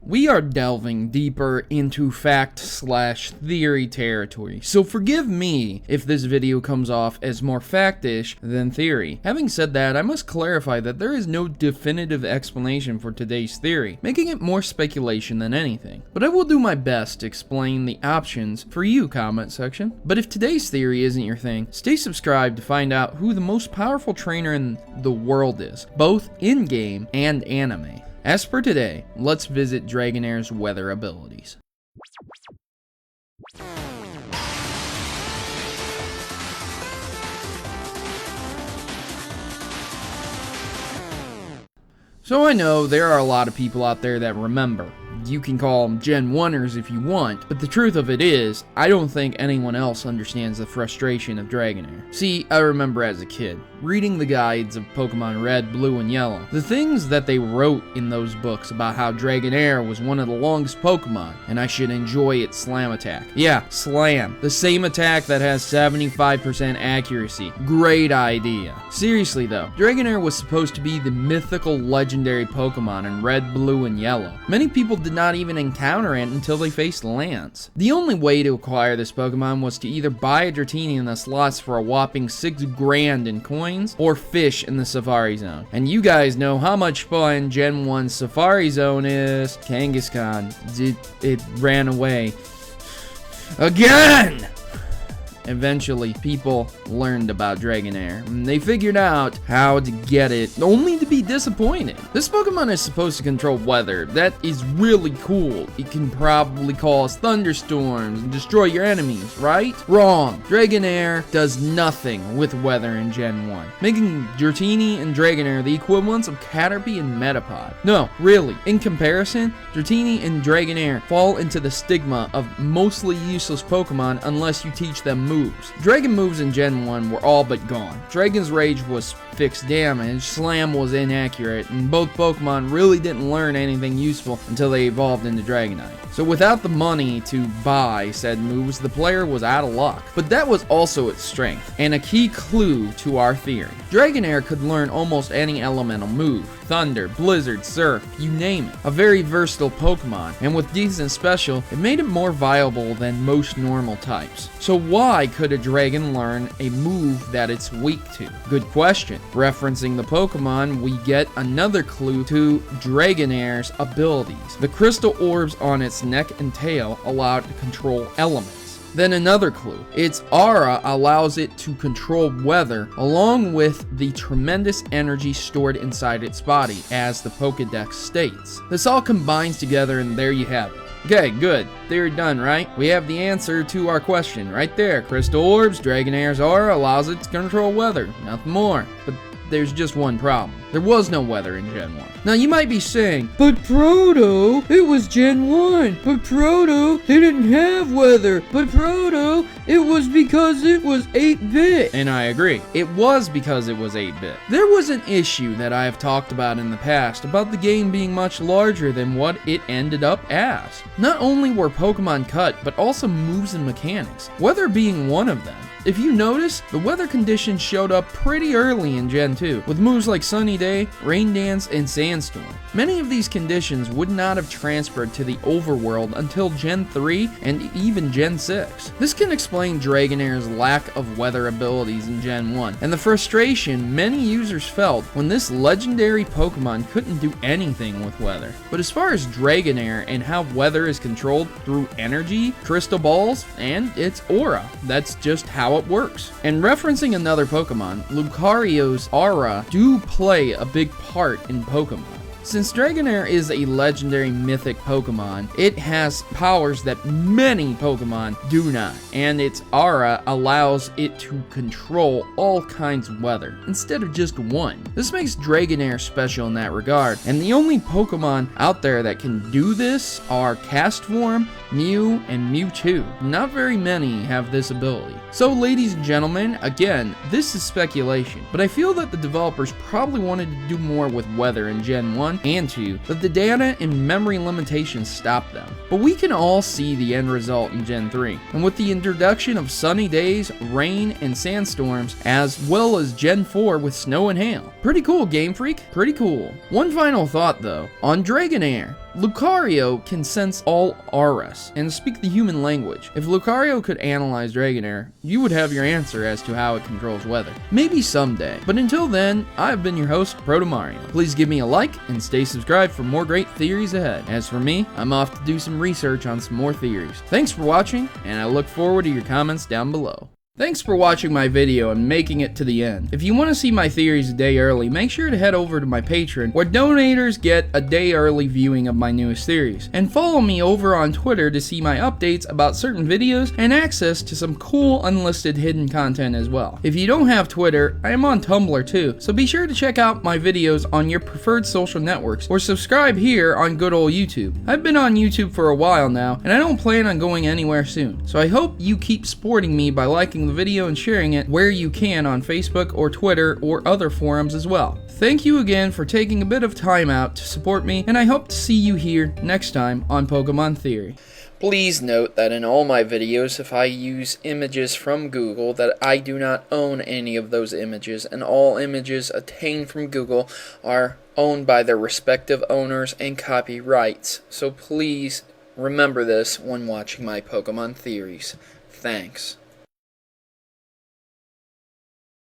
We are delving deeper into fact/theory territory, so forgive me if this video comes off as more factish than theory. Having said that, I must clarify that there is no definitive explanation for today's theory, making it more speculation than anything. But I will do my best to explain the options for you, comment section. But if today's theory isn't your thing, stay subscribed to find out who the most powerful trainer in the world is, both in-game and anime. As for today, let's visit Dragonair's weather abilities. So I know there are a lot of people out there that remember. You can call them Gen 1ers if you want, but the truth of it is, I don't think anyone else understands the frustration of Dragonair. See, I remember as a kid, reading the guides of Pokemon Red, Blue, and Yellow. The things that they wrote in those books about how Dragonair was one of the longest Pokemon, and I should enjoy its Slam attack. Yeah, Slam. The same attack that has 75% accuracy. Great idea. Seriously though, Dragonair was supposed to be the mythical legendary Pokemon in Red, Blue, and Yellow. Many people did not even encounter it until they faced Lance. The only way to acquire this Pokemon was to either buy a Dratini in the slots for a whopping 6 grand in coins, or fish in the Safari Zone. And you guys know how much fun Gen 1 Safari Zone is. Kangaskhan, it ran away. Again! Eventually, people learned about Dragonair, and they figured out how to get it, only to be disappointed. This Pokemon is supposed to control weather. That is really cool. It can probably cause thunderstorms and destroy your enemies, right? Wrong. Dragonair does nothing with weather in Gen 1, making Dratini and Dragonair the equivalents of Caterpie and Metapod. No, really. In comparison, Dratini and Dragonair fall into the stigma of mostly useless Pokemon unless you teach them moves. Dragon moves in Gen 1 were all but gone. Dragon's Rage was fixed damage, Slam was inaccurate, and both Pokemon really didn't learn anything useful until they evolved into Dragonite. So without the money to buy said moves, the player was out of luck. But that was also its strength, and a key clue to our theory. Dragonair could learn almost any elemental move. Thunder, Blizzard, Surf, you name it. A very versatile Pokemon, and with decent special, it made it more viable than most normal types. So why could a dragon learn a move that it's weak to? Good question. Referencing the Pokemon, we get another clue to Dragonair's abilities. The crystal orbs on its neck and tail allow it to control elements. Then another clue, its aura allows it to control weather along with the tremendous energy stored inside its body, as the Pokédex states. This all combines together and there you have it. Okay, good. Theory done, right? We have the answer to our question right there. Crystal orbs, Dragonair's aura allows it to control weather. Nothing more. But there's just one problem. There was no weather in Gen 1. Now you might be saying, but Proto, it was Gen 1. But Proto, they didn't have weather. But Proto, it was because it was 8-bit. And I agree. It was because it was 8-bit. There was an issue that I have talked about in the past about the game being much larger than what it ended up as. Not only were Pokemon cut, but also moves and mechanics, weather being one of them. If you notice, the weather conditions showed up pretty early in Gen 2, with moves like Sunny Day, Rain Dance, and Sandstorm. Many of these conditions would not have transferred to the overworld until Gen 3 and even Gen 6. This can explain Dragonair's lack of weather abilities in Gen 1, and the frustration many users felt when this legendary Pokemon couldn't do anything with weather. But as far as Dragonair and how weather is controlled through energy, crystal balls, and its aura, that's just how it works. And referencing another Pokemon, Lucario's aura do play a big part in Pokemon. Since Dragonair is a legendary mythic Pokemon, it has powers that many Pokemon do not, and its aura allows it to control all kinds of weather, instead of just one. This makes Dragonair special in that regard, and the only Pokemon out there that can do this are Castform, Mew, and Mewtwo. Not very many have this ability. So ladies and gentlemen, again, this is speculation, but I feel that the developers probably wanted to do more with weather in Gen 1 and 2, but the data and memory limitations stopped them. But we can all see the end result in Gen 3, and with the introduction of sunny days, rain, and sandstorms, as well as Gen 4 with snow and hail. Pretty cool, Game Freak. Pretty cool. One final thought though, on Dragonair. Lucario can sense all auras and speak the human language. If Lucario could analyze Dragonair, you would have your answer as to how it controls weather. Maybe someday, but until then, I've been your host, Protomario. Please give me a like and stay subscribed for more great theories ahead. As for me, I'm off to do some research on some more theories. Thanks for watching, and I look forward to your comments down below. Thanks for watching my video and making it to the end. If you want to see my theories a day early, make sure to head over to my Patreon, where donators get a day early viewing of my newest theories. And follow me over on Twitter to see my updates about certain videos and access to some cool unlisted hidden content as well. If you don't have Twitter, I am on Tumblr too, so be sure to check out my videos on your preferred social networks, or subscribe here on good old YouTube. I've been on YouTube for a while now, and I don't plan on going anywhere soon, so I hope you keep supporting me by liking the video and sharing it where you can on Facebook or Twitter or other forums as well. Thank you again for taking a bit of time out to support me, and I hope to see you here next time on Pokemon Theory. Please note that in all my videos, if I use images from Google, that I do not own any of those images, and all images obtained from Google are owned by their respective owners and copyrights. So please remember this when watching my Pokemon Theories. Thanks.